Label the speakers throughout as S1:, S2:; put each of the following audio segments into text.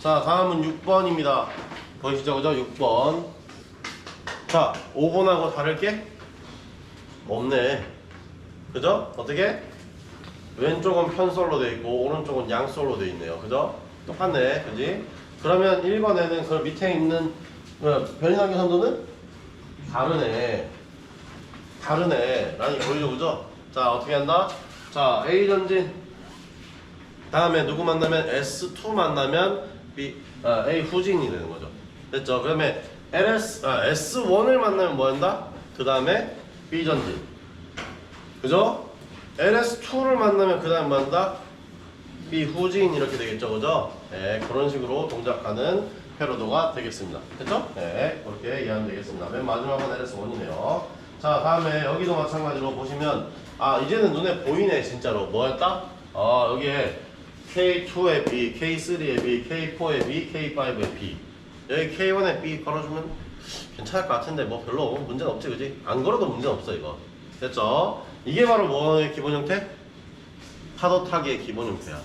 S1: 자, 다음은 6번입니다. 보이시죠? 그죠? 6번. 자, 5번하고 다를 게 없네. 그죠? 어떻게? 왼쪽은 편솔로 되어 있고 오른쪽은 양솔로 되어 있네요. 그죠? 똑같네. 그지? 그러면 1번에는 그 밑에 있는 변인항의 선도는 다르네. 다르네. 라니 보이죠? 그죠? 자, 어떻게 한다? 자, A 전진. 다음에 누구 만나면 S2 만나면 A 후진이 되는 거죠. 됐죠? 그러면 S1을 만나면 뭐 한다? 그 다음에 B 전진. 그죠? LS2를 만나면 그 다음에 뭐 한다? B 후진 이렇게 되겠죠. 그죠? 네, 그런 식으로 동작하는 회로도가 되겠습니다. 됐죠? 네, 그렇게 이해하면 되겠습니다. 맨 마지막은 LS1이네요. 자, 다음에 여기도 마찬가지로 보시면 이제는 눈에 보이네. 진짜로 뭐였다? 여기에 K2에 B, K3에 B, K4에 B, K5에 B. 여기 K1에 B 걸어주면 괜찮을 것 같은데 뭐 별로 문제는 없지. 그지? 안 걸어도 문제는 없어 이거. 됐죠? 이게 바로 뭐의 기본 형태? 파도 타기의 기본 형태야.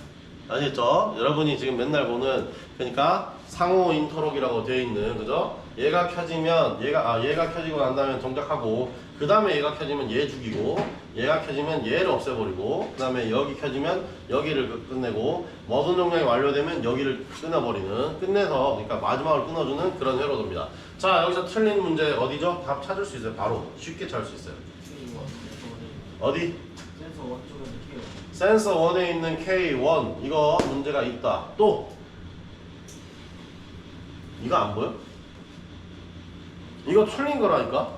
S1: 아시겠죠? 여러분이 지금 맨날 보는, 그러니까 상호 인터록이라고 되어 있는, 그죠? 얘가 켜지면 얘가 켜지고 난 다음에 동작하고, 그 다음에 얘가 켜지면 얘 죽이고, 얘가 켜지면 얘를 없애버리고, 그 다음에 여기 켜지면 여기를 끝내고, 모든 동작이 완료되면 여기를 끊어버리는, 끝내서, 그러니까 마지막으로 끊어주는 그런 회로도입니다. 자, 여기서 틀린 문제 어디죠? 답 찾을 수 있어요. 바로 쉽게 찾을 수 있어요. 어디? 센서 1에 있는 K1 이거 문제가 있다. 또 이거 안 보여? 이거 틀린 거라니까?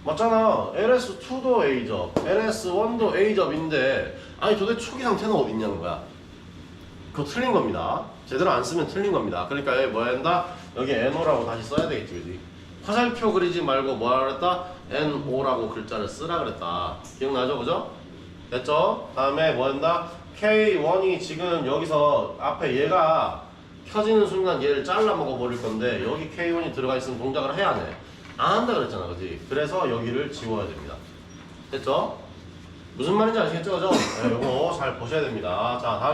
S1: 맞잖아. LS2도 A접, LS1도 A접인데 아니 도대체 초기 상태는 어디 있냐는 거야. 그거 틀린 겁니다. 제대로 안 쓰면 틀린 겁니다. 그러니까 여기 뭐 한다? 여기 NO라고 다시 써야 되겠지. 그지? 화살표 그리지 말고 뭐라 그랬다? NO라고 글자를 쓰라 그랬다. 기억나죠? 그죠? 됐죠? 다음에 뭐 한다? K1이 지금 여기서 앞에 얘가 켜지는 순간 얘를 잘라 먹어 버릴 건데 여기 K1이 들어가 있으면 동작을 해야 돼. 안 한다 그랬잖아. 그지? 그래서 여기를 지워야 됩니다. 됐죠? 무슨 말인지 아시겠죠? 그죠? 네, 요거 잘 보셔야 됩니다. 자,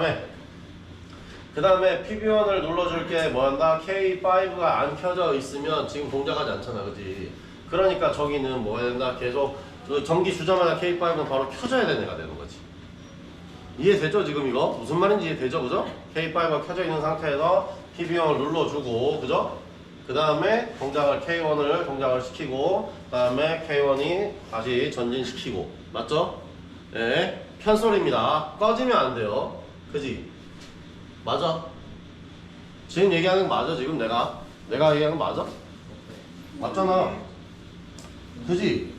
S1: 그 다음에 PB1을 눌러줄 게 뭐 한다? K5가 안 켜져 있으면 지금 동작하지 않잖아. 그지? 그러니까 저기는 뭐 해야 된다? 계속 그 전기 주자마자 K5는 바로 켜져야 되는 애가 되는 거지. 이해되죠? 지금 이거? 무슨 말인지 이해되죠? 그죠? K5가 켜져 있는 상태에서 PB1을 눌러주고, 그죠? 그 다음에 K1을 동작을 시키고, 그 다음에 K1이 다시 전진시키고. 맞죠? 네. 편솔입니다. 꺼지면 안 돼요. 그지? 맞아? 지금 얘기하는 거 맞아? 지금 내가 얘기하는 거 맞아? 맞잖아. 그지?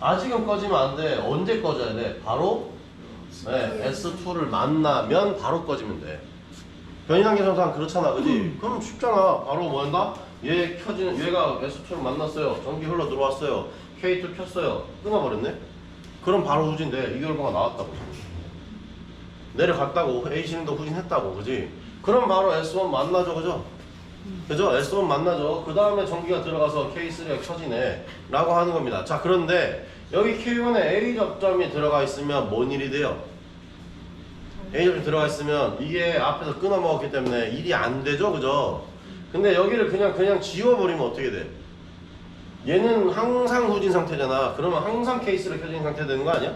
S1: 아직은 꺼지면 안 돼. 언제 꺼져야 돼? 바로 S2를 만나면 바로 꺼지면 돼. 변인항의 선상 그렇잖아. 그지? 그럼 쉽잖아. 바로 뭐 한다? 얘가 S2를 만났어요. 전기 흘러 들어왔어요. K2 켰어요. 끊어버렸네? 그럼 바로 후진돼. 이 결과가 나왔다고. 내려갔다고. A신도 후진했다고. 그지? 그럼 바로 S1 만나죠. 그죠? 그죠? S1 만나죠. 그 다음에 전기가 들어가서 K3가 켜지네 라고 하는 겁니다. 자, 그런데 여기 K1에 A 접점이 들어가 있으면 뭔 일이 돼요? A 접점이 들어가 있으면 이게 앞에서 끊어 먹었기 때문에 일이 안 되죠. 그죠? 근데 여기를 그냥 지워버리면 어떻게 돼? 얘는 항상 후진 상태잖아. 그러면 항상 K3가 켜진 상태 되는 거 아니야?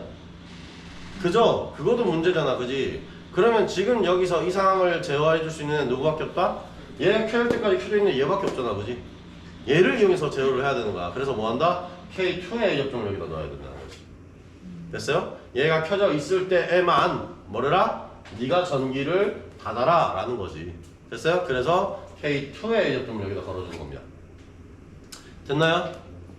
S1: 그죠? 그것도 문제잖아. 그지? 그러면 지금 여기서 이 상황을 제어해 줄 수 있는 애는 누구밖에 없다? 얘가 켜질 때까지 켜져 있는 얘밖에 없잖아. 그지? 얘를 이용해서 제어를 해야 되는 거야. 그래서 뭐 한다? K2의 A 접점을 여기다 넣어야 된다는 거지. 됐어요? 얘가 켜져 있을 때에만 뭐래라? 네가 전기를 닫아라 라는 거지. 됐어요? 그래서 K2의 A 접점을 여기다 걸어주는 겁니다. 됐나요?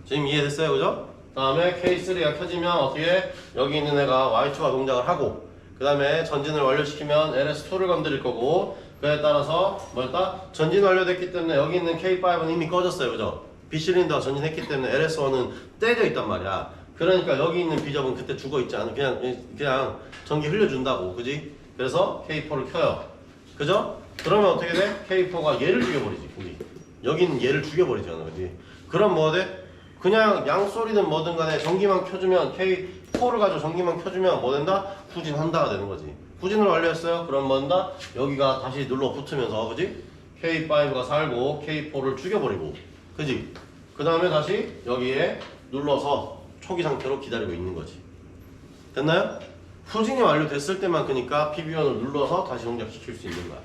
S1: 지금 이해됐어요? 그죠? 다음에 K3가 켜지면 어떻게? 여기 있는 애가 Y2가 동작을 하고, 그 다음에 전진을 완료시키면 LS2를 건드릴 거고, 그에 따라서 뭐였다? 전진 완료됐기 때문에 여기 있는 K5는 이미 꺼졌어요. 그죠? B실린더가 전진했기 때문에 LS1은 떼져 있단 말이야. 그러니까 여기 있는 B접은 그때 죽어 있지 않아. 그냥 전기 흘려준다고. 그지? 그래서 K4를 켜요. 그죠? 그러면 어떻게 돼? K4가 얘를 죽여버리지. 그지? 여기는 얘를 죽여버리잖아. 그지? 그럼 뭐 돼? 그냥 양소리든 뭐든 간에 전기만 켜주면 K4를 가지고 전기만 켜주면 뭐 된다? 후진한다가 되는 거지. 후진을 완료했어요. 그럼 뭔다? 여기가 다시 눌러 붙으면서 그지? K5가 살고 K4를 죽여버리고 그지? 그 다음에 다시 여기에 눌러서 초기 상태로 기다리고 있는 거지. 됐나요? 후진이 완료됐을 때만 그러니까 PB1을 눌러서 다시 동작시킬 수 있는 거야.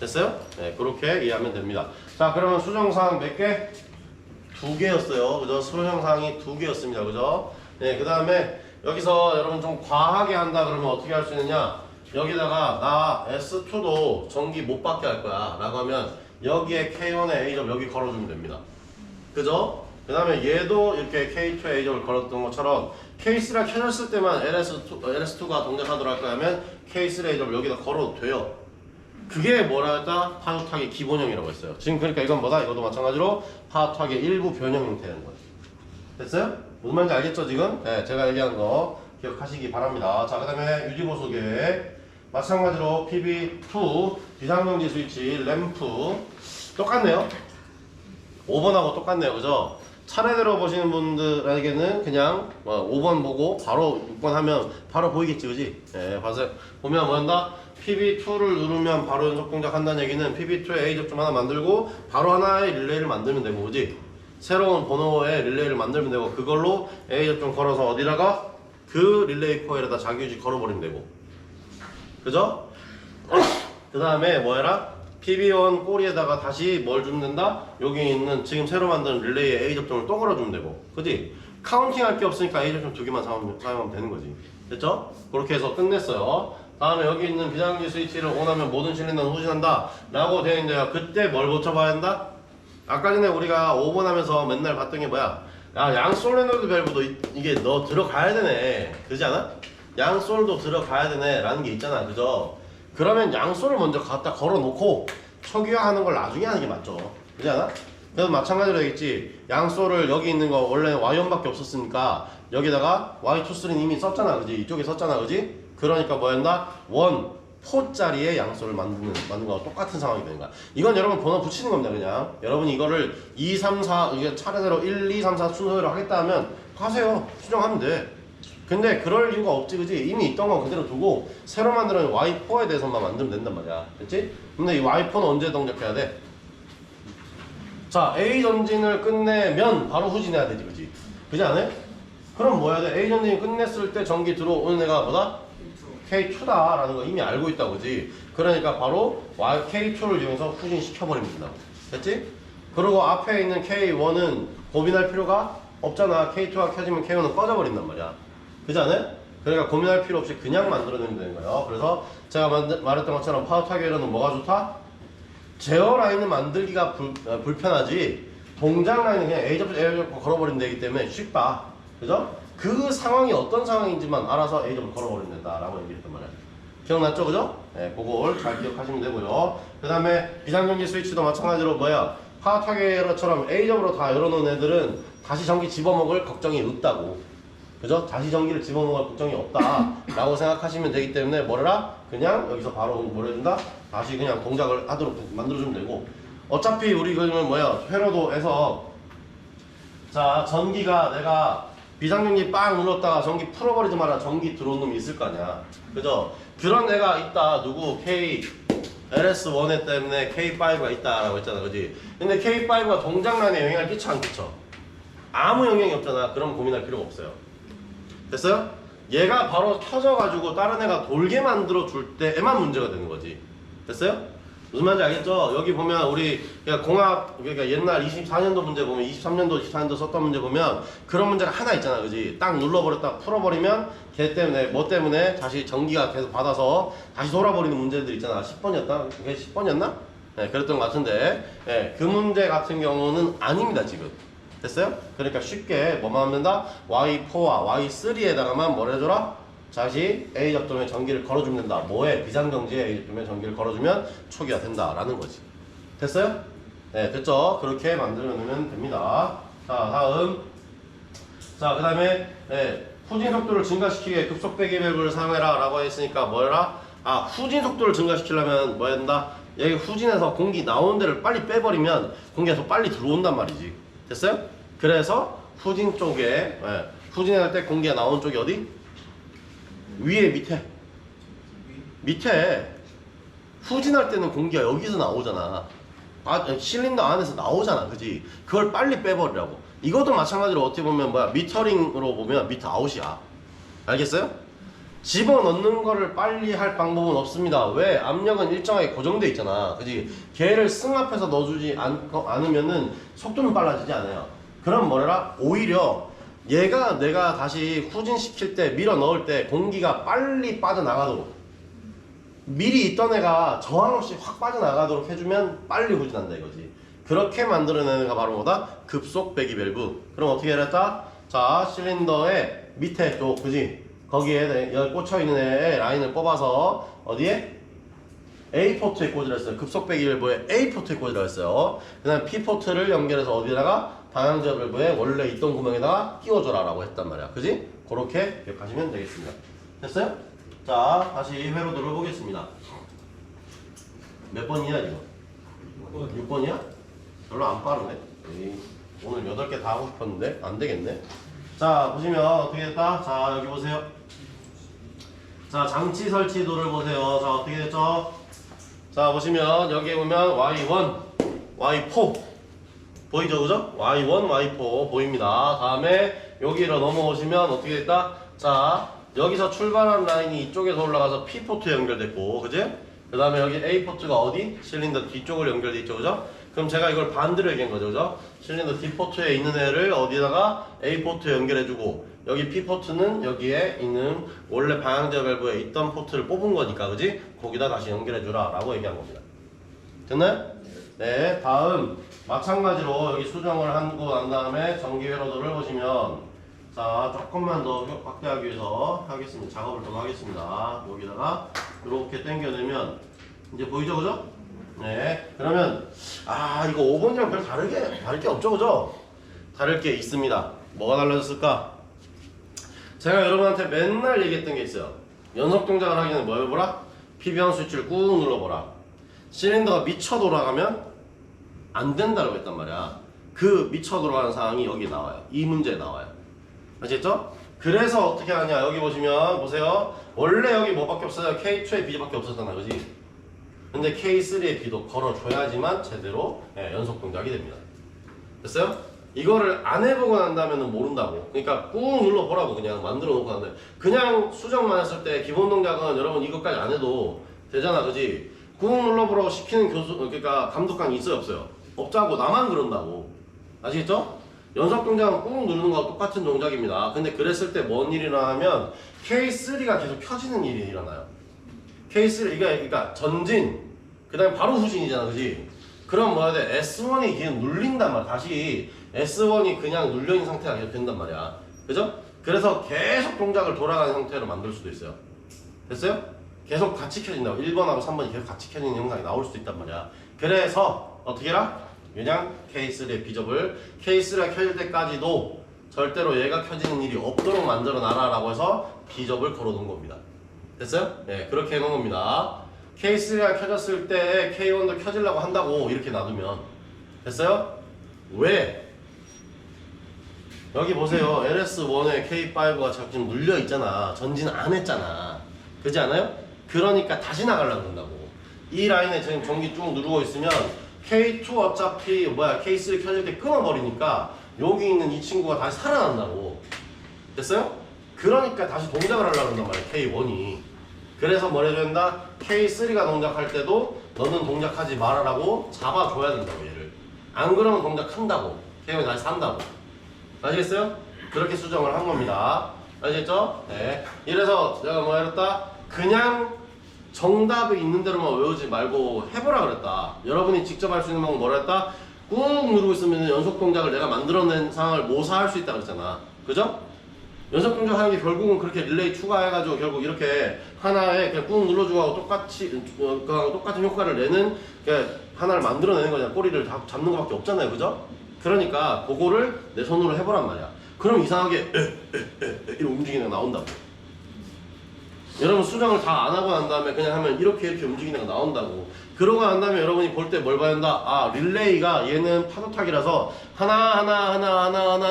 S1: 됐어요? 네, 그렇게 이해하면 됩니다. 자, 그러면 수정사항 몇 개? 2개였어요. 그죠? 수정사항이 2개였습니다. 그죠? 네, 그 다음에 여기서 여러분 좀 과하게 한다 그러면 어떻게 할 수 있느냐? 여기다가 나 S2도 전기 못 받게 할 거야 라고 하면 여기에 K1에 A점 여기 걸어주면 됩니다. 그죠? 그 다음에 얘도 이렇게 K2에 A점을 걸었던 것처럼 K3가 켜졌을 때만 LS2가 동작하도록 할 거야 하면 K3 A점을 여기다 걸어도 돼요. 그게 뭐라 했다? 파도타기 기본형이라고 했어요. 지금 그러니까 이건 뭐다? 이것도 마찬가지로 파도타기 일부 변형 형태는 거예요. 됐어요? 무슨 말인지 알겠죠 지금? 네, 제가 얘기한 거 기억하시기 바랍니다. 자, 그 다음에 유지보수 계획 마찬가지로 PB2 비상정지 스위치 램프 똑같네요. 5번하고 똑같네요. 그죠? 차례대로 보시는 분들에게는 그냥 5번 보고 바로 6번 하면 바로 보이겠지 그지? 예, 봐서 보면 뭐한다? PB2를 누르면 바로 연속 동작한다는 얘기는 PB2에 A 접점 하나 만들고 바로 하나의 릴레이를 만들면 되고 그지? 새로운 번호의 릴레이를 만들면 되고 그걸로 A 접점 걸어서 어디다가 그 릴레이 코일에다 자기유지 걸어버리면 되고 그죠? 그 다음에 뭐해라? PB1 꼬리에다가 다시 뭘 주면 된다? 여기 있는 지금 새로 만든 릴레이에 A 접점을 또 걸어주면 되고 그지? 카운팅 할 게 없으니까 A 접점 2개만 사용하면 되는 거지. 됐죠? 그렇게 해서 끝냈어요. 다음에 여기 있는 비상기 스위치를 온하면 모든 실린더는 후진한다 라고 되어 있는데요. 그때 뭘 고쳐봐야 한다? 아까 전에 우리가 5번 하면서 맨날 봤던 게 뭐야? 야, 양 솔레노이드 밸브도 이게 너 들어가야 되네. 그러지 않아? 양 솔도 들어가야 되네 라는 게 있잖아. 그죠? 그러면 양솔을 먼저 갖다 걸어놓고 초기화하는 걸 나중에 하는 게 맞죠. 그렇지 않아? 그래서 마찬가지로 되겠지. 양솔을 여기 있는 거 원래 Y1밖에 없었으니까 여기다가 Y23는 이미 썼잖아. 그지? 이쪽에 썼잖아. 그지? 그러니까 뭐였나? 4짜리의 양솔을 만든 거와 똑같은 상황이 되는 거야. 이건 여러분 번호 붙이는 겁니다. 그냥 여러분이 이거를 2, 3, 4 이게 차례대로 1, 2, 3, 4 순서대로 하겠다 하면 하세요. 수정하면 돼. 근데 그럴 이유가 없지 그지? 이미 있던 건 그대로 두고 새로 만드는 Y4에 대해서만 만들면 된단 말이야. 됐지? 근데 이 Y4는 언제 동작해야 돼? 자, A 전진을 끝내면 바로 후진해야 되지 그지? 그지 않아요? 그럼 뭐 해야 돼? A 전진이 끝냈을 때 전기 들어오는 애가 뭐다? K2다 라는 거 이미 알고 있다 그지? 그러니까 바로 K2를 이용해서 후진시켜버리면 된다고. 됐지? 그리고 앞에 있는 K1은 고민할 필요가 없잖아. K2가 켜지면 K1은 꺼져버린단 말이야. 그렇지 않아요? 그러니까 고민할 필요 없이 그냥 만들어내면 되는 거예요. 그래서 제가 말했던 것처럼 파워 타겟에는 뭐가 좋다? 제어 라인을 만들기가 불편하지 동작 라인은 그냥 A 접고 A 접고 걸어버리면 되기 때문에 쉽다. 그죠? 그 상황이 어떤 상황인지만 알아서 A 접을 걸어버리면 된다라고 얘기했단 말이야. 기억났죠? 그죠? 네, 그걸 잘 기억하시면 되고요. 그 다음에 비상전기 스위치도 마찬가지로 뭐야? 파워 타겟처럼 A 접으로 다 열어놓은 애들은 다시 전기 집어먹을 걱정이 없다고. 그죠? 다시 전기를 집어먹을 걱정이 없다 라고 생각하시면 되기 때문에 뭐라? 그냥 여기서 바로 뭘 해준다? 다시 그냥 동작을 하도록 만들어주면 되고 어차피 우리 그러면 뭐야? 회로도에서 자 전기가 내가 비상전기 빵 눌렀다가 전기 풀어버리지 마라 전기 들어온 놈이 있을 거 아니야. 그죠? 그런 애가 있다. 누구? LS1에 때문에 K5가 있다라고 했잖아. 그지? 근데 K5가 동작 라인에 영향을 끼쳐 안 끼쳐? 아무 영향이 없잖아. 그럼 고민할 필요가 없어요. 됐어요? 얘가 바로 켜져가지고 다른 애가 돌게 만들어 줄 때에만 문제가 되는 거지. 됐어요? 무슨 말인지 알겠죠? 여기 보면 우리 공학 그러니까 옛날 24년도 문제 보면 23년도 24년도 썼던 문제 보면 그런 문제가 하나 있잖아. 그지? 딱 눌러버렸다 풀어버리면 걔 때문에 뭐 때문에 다시 전기가 계속 받아서 다시 돌아버리는 문제들 있잖아. 10번이었다? 그게 10번이었나? 네, 그랬던 것 같은데 네, 그 문제 같은 경우는 아닙니다 지금. 됐어요? 그러니까 쉽게 뭐만 하면 된다? Y4와 Y3에다가만 뭘 해줘라? 다시 A 접점에 전기를 걸어주면 된다. 뭐에? 비상정지에 A 접점에 전기를 걸어주면 초기화 된다라는 거지. 됐어요? 네, 됐죠? 그렇게 만들어내면 됩니다. 자, 다음. 자, 그 다음에 네, 후진 속도를 증가시키기 위해 급속 배기 밸브를 사용해라 라고 했으니까 뭐라? 아, 후진 속도를 증가시키려면 뭐 해야 된다? 여기 후진해서 공기 나오는 데를 빨리 빼버리면 공기가 더 빨리 들어온단 말이지. 됐어요? 그래서 후진 쪽에 후진할 때 공기가 나오는 쪽이 어디? 위에 밑에 밑에 후진할 때는 공기가 여기서 나오잖아. 실린더 안에서 나오잖아, 그지? 그걸 빨리 빼버리라고. 이것도 마찬가지로 어떻게 보면 뭐야, 미터링으로 보면 미터 아웃이야. 알겠어요? 집어넣는 거를 빨리 할 방법은 없습니다. 왜? 압력은 일정하게 고정돼 있잖아, 그지? 걔를 승합해서 넣어주지 않으면은 속도는 빨라지지 않아요. 그럼 뭐래라? 오히려 얘가 내가 다시 후진시킬 때, 밀어 넣을 때 공기가 빨리 빠져나가도록, 미리 있던 애가 저항 없이 확 빠져나가도록 해주면 빨리 후진한다 이거지. 그렇게 만들어내는 애가 바로 뭐다? 급속 배기 밸브. 그럼 어떻게 해야겠다? 자, 실린더의 밑에 쪽, 그지? 거기에 여기 꽂혀있는 애의 라인을 뽑아서 어디에? A포트에 꽂으라 했어요. 급속 배기 밸브에 A포트에 꽂으라 했어요. 그 다음에 P포트를 연결해서 어디다가? 방향제 밸브에 원래 있던 구멍에다가 끼워줘라 라고 했단 말이야. 그지? 그렇게 기억하시면 되겠습니다. 됐어요? 자, 다시 회로 눌러보겠습니다. 몇 번이야 이거? 6번이야? 별로 안 빠르네. 에이, 오늘 8개 다 하고 싶었는데 안 되겠네. 자, 보시면 어떻게 됐다? 자, 여기 보세요. 자, 장치 설치도를 보세요. 자, 어떻게 됐죠? 자, 보시면 여기에 보면 Y1, Y4 보이죠, 그죠? Y1, Y4 보입니다. 다음에 여기로 넘어오시면 어떻게 됐다? 자, 여기서 출발한 라인이 이쪽에서 올라가서 P포트에 연결됐고, 그지? 그 다음에 여기 A포트가 어디? 실린더 뒤쪽으로 연결돼 있죠, 그죠? 그럼 제가 이걸 반대로 얘기한 거죠, 그죠? 실린더 D포트에 있는 애를 어디다가 A포트에 연결해주고, 여기 P포트는 여기에 있는 원래 방향제 밸브에 있던 포트를 뽑은 거니까, 그지? 거기다 다시 연결해주라 라고 얘기한 겁니다. 됐나요? 네, 다음 마찬가지로 여기 수정을 하고 난 다음에 전기 회로도를 보시면, 자, 조금만 더 확대하기 위해서 하겠습니다. 작업을 좀 하겠습니다. 여기다가 이렇게 당겨내면 이제 보이죠, 그죠? 네. 그러면 이거 5번이랑 별 다를 게 없죠, 그죠? 다를 게 있습니다. 뭐가 달라졌을까? 제가 여러분한테 맨날 얘기했던 게 있어요. 연속 동작을 하기 전에 뭐 해보라? PBM 스위치를 꾹 눌러보라. 실린더가 미쳐 돌아가면 안 된다고 했단 말이야. 그 미쳐 돌아가는 상황이 여기 나와요. 이 문제에 나와요. 아시겠죠? 그래서 어떻게 하냐, 여기 보시면 보세요. 원래 여기 뭐밖에 없어요? K2의 B밖에 없었잖아, 그지? 근데 K3의 B도 걸어줘야지만 제대로 연속 동작이 됩니다. 됐어요? 이거를 안 해보고 난다면 모른다고. 그러니까 꾹 눌러보라고. 그냥 만들어 놓고 난다면, 그냥 수정만 했을 때 기본 동작은 여러분 이것까지 안 해도 되잖아, 그지? 꾹 눌러보라고 시키는 교수, 그러니까 감독관이 있어요, 없어요? 없자고. 나만 그런다고. 아시겠죠? 연속 동작은 꾹 누르는 거와 똑같은 동작입니다. 근데 그랬을 때 뭔 일이 일어나면 K3가 계속 켜지는 일이 일어나요. K3, 그러니까 전진, 그 다음에 바로 후진이잖아, 그지? 그럼 뭐야 돼? S1이 그냥 눌린단 말이야. 다시 S1이 그냥 눌려있는 상태가 계속 된단 말이야. 그죠? 그래서 계속 동작을 돌아가는 형태로 만들 수도 있어요. 됐어요? 계속 같이 켜진다고. 1번하고 3번이 계속 같이 켜지는 영상이 나올 수도 있단 말이야. 그래서 어떻게 해라? 그냥 K3의 B접을 K3가 켜질 때까지도 절대로 얘가 켜지는 일이 없도록 만들어 놔라 라고 해서 B접을 걸어 놓은 겁니다. 됐어요? 네, 그렇게 해 놓은 겁니다. K3가 켜졌을 때 K1도 켜지려고 한다고 이렇게 놔두면 됐어요? 왜? 여기 보세요. LS1에 K5가 지금 눌려 있잖아. 전진 안 했잖아. 그렇지 않아요? 그러니까 다시 나가려고 한다고. 이 라인에 지금 전기 쭉 누르고 있으면 K2 어차피 K3 켜질 때 끊어버리니까 여기 있는 이 친구가 다시 살아난다고. 됐어요? 그러니까 다시 동작을 하려고 한단 말이야, K1이. 그래서 뭘 해줘야 된다? K3가 동작할 때도 너는 동작하지 말아라고 잡아줘야 된다고, 얘를. 안 그러면 동작한다고. K1이 다시 산다고. 아시겠어요? 그렇게 수정을 한 겁니다. 아시겠죠? 네. 이래서 내가 뭐 했다? 그냥 정답이 있는 대로만 외우지 말고 해보라 그랬다. 여러분이 직접 할 수 있는 방법은 뭐라 했다? 꾹 누르고 있으면 연속 동작을 내가 만들어낸 상황을 모사할 수 있다 그랬잖아. 그죠? 연속 동작 하는 게 결국은 그렇게 릴레이 추가해가지고 결국 이렇게 하나에 그냥 꾹 눌러주고 똑같은 효과를 내는, 하나를 만들어내는 거잖아. 꼬리를 잡는 것밖에 없잖아요. 그죠? 그러니까 그거를 내 손으로 해보란 말이야. 그럼 이상하게 이렇게 움직이는 애가 나온다고. 여러분 수정을 다 안 하고 난 다음에 그냥 하면 이렇게 움직이는 애가 나온다고. 그러고 난 다음에 여러분이 볼 때 뭘 봐야 된다? 릴레이가 얘는 파도타기라서 하나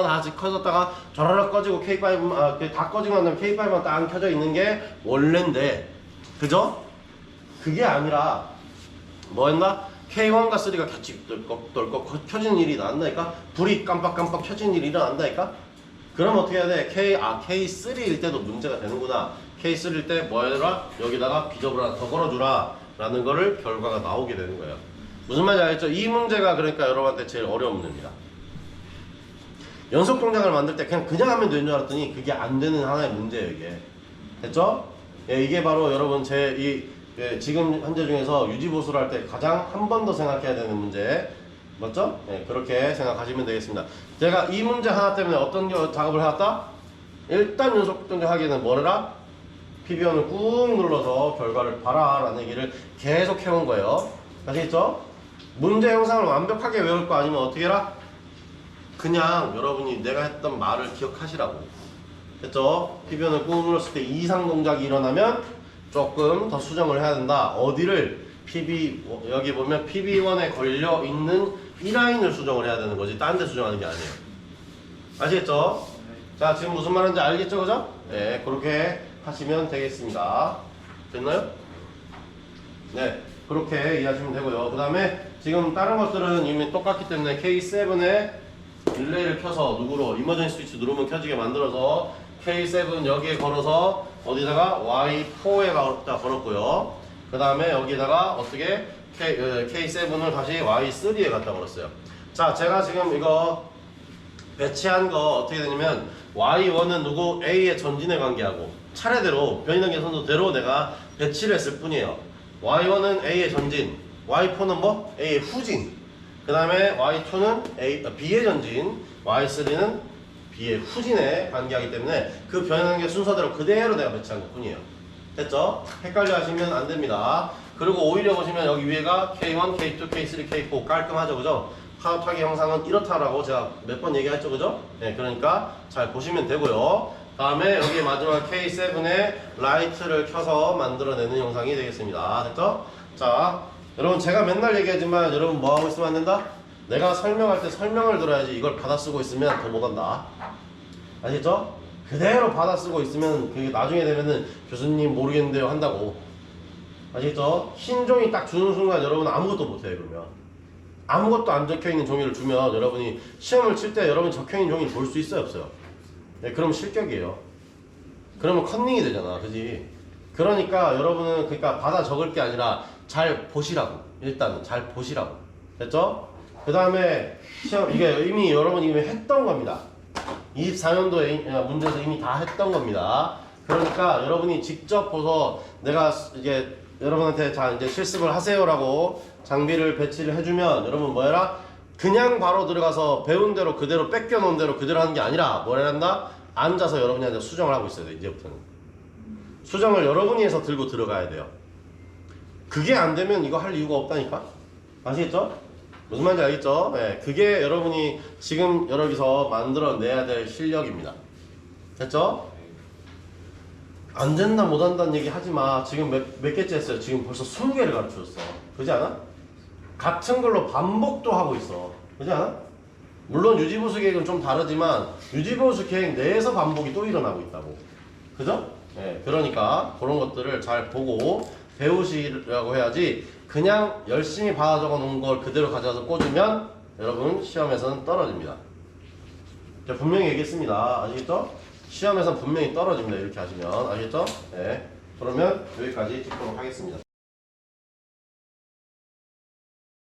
S1: 다시 커졌다가 저라락 꺼지고 K5 다 꺼지고 난 다음에 K5만 딱 켜져 있는 게 원래인데, 그죠? 그게 아니라 뭐였나? K1과 3가 같이 똘꺽똘꺽 켜지는 일이 난다니까? 불이 깜빡깜빡 켜지는 일이 일어난다니까? 그럼 어떻게 해야 돼? K3일 때도 문제가 되는구나. K3일 때 뭐해라? 여기다가 비접을 하나 더 걸어주라 라는 거를 결과가 나오게 되는 거예요. 무슨 말인지 알겠죠? 이 문제가 그러니까 여러분한테 제일 어려운 문제입니다. 연속 동작을 만들 때 그냥 하면 되는 줄 알았더니 그게 안 되는 하나의 문제예요, 이게. 됐죠? 예, 이게 바로 여러분 지금 현재 중에서 유지보수를 할 때 가장 한 번 더 생각해야 되는 문제. 맞죠? 예, 그렇게 생각하시면 되겠습니다. 제가 이 문제 하나 때문에 어떤 작업을 해왔다? 일단 연속 동작 하기에는 뭐래라? PB1을 꾹 눌러서 결과를 봐라 라는 얘기를 계속 해온 거예요. 아시겠죠? 문제 영상을 완벽하게 외울 거 아니면 어떻게 해라? 그냥 여러분이 내가 했던 말을 기억하시라고. 됐죠? PB1을 꾹 눌렀을 때 이상 동작이 일어나면 조금 더 수정을 해야 된다. 어디를? 여기 보면 PB1에 걸려 있는 이 라인을 수정을 해야 되는 거지. 딴 데 수정하는 게 아니에요. 아시겠죠? 자, 지금 무슨 말인지 알겠죠? 그죠? 네, 그렇게 하시면 되겠습니다. 됐나요? 네, 그렇게 이해하시면 되고요. 그 다음에 지금 다른 것들은 이미 똑같기 때문에 K7에 릴레이를 켜서 누구로 이머전시 스위치 누르면 켜지게 만들어서 K7 여기에 걸어서 어디다가 Y4에 걸었고요. 그 다음에 여기다가 어떻게 K7을 다시 Y3에 갖다 걸었어요. 자, 제가 지금 이거 배치한 거 어떻게 되냐면 Y1은 누구 A의 전진에 관계하고 차례대로 변이단계 선도대로 내가 배치를 했을 뿐이에요. Y1은 A의 전진, Y4는 뭐? A의 후진. 그 다음에 Y2는 B의 전진, Y3는 B의 후진에 관계하기 때문에 그 변이단계 순서대로 그대로 내가 배치한 것 뿐이에요. 됐죠? 헷갈려 하시면 안 됩니다. 그리고 오히려 보시면 여기 위에가 K1, K2, K3, K4 깔끔하죠, 그죠? 파워타기 형상은 이렇다라고 제가 몇 번 얘기했죠, 그죠? 네, 그러니까 잘 보시면 되고요. 다음에 여기 마지막 K7에 라이트를 켜서 만들어내는 형상이 되겠습니다. 됐죠? 자, 여러분 제가 맨날 얘기하지만 여러분 뭐하고 있으면 안 된다? 내가 설명할 때 설명을 들어야지 이걸 받아 쓰고 있으면 더 못한다. 아시겠죠? 그대로 받아 쓰고 있으면 그게 나중에 되면은 교수님 모르겠는데요 한다고. 아시겠죠? 흰 종이 딱 주는 순간 여러분은 아무것도 못해요. 그러면 아무것도 안 적혀있는 종이를 주면 여러분이 시험을 칠 때 여러분이 적혀있는 종이 볼 수 있어요 없어요? 네, 그러면 실격이에요. 그러면 컨닝이 되잖아, 그지? 그러니까 여러분은 그러니까 받아 적을 게 아니라 잘 보시라고. 일단은 잘 보시라고. 됐죠? 그 다음에 시험 이게 이미 여러분이 이미 했던 겁니다. 24년도에 문제에서 이미 다 했던 겁니다. 그러니까 여러분이 직접 보서 내가 이제 여러분한테 자 이제 실습을 하세요라고 장비를 배치를 해주면 여러분 뭐해라? 그냥 바로 들어가서 배운 대로 그대로 뺏겨 놓은 대로 그대로 하는 게 아니라 뭘 한다? 앉아서 여러분이 이제 수정을 하고 있어야 돼. 이제부터는 수정을 여러분이 해서 들고 들어가야 돼요. 그게 안 되면 이거 할 이유가 없다니까. 아시겠죠? 무슨 말인지 알겠죠? 네, 그게 여러분이 지금 여기서 만들어내야 될 실력입니다. 됐죠? 안 된다 못 한다는 얘기 하지마. 지금 몇 개째 했어요? 지금 벌써 20개를 가르쳐줬어. 그렇지 않아? 같은 걸로 반복도 하고 있어. 그렇지 않아? 물론 유지보수 계획은 좀 다르지만 유지보수 계획 내에서 반복이 또 일어나고 있다고. 그죠? 네, 그러니까 그런 것들을 잘 보고 배우시라고 해야지 그냥 열심히 받아 적어 놓은 걸 그대로 가져와서 꽂으면 여러분 시험에서는 떨어집니다. 제가 분명히 얘기했습니다. 아시겠죠? 시험에서는 분명히 떨어집니다. 이렇게 하시면. 아시겠죠? 네. 그러면 여기까지 찍도록 하겠습니다.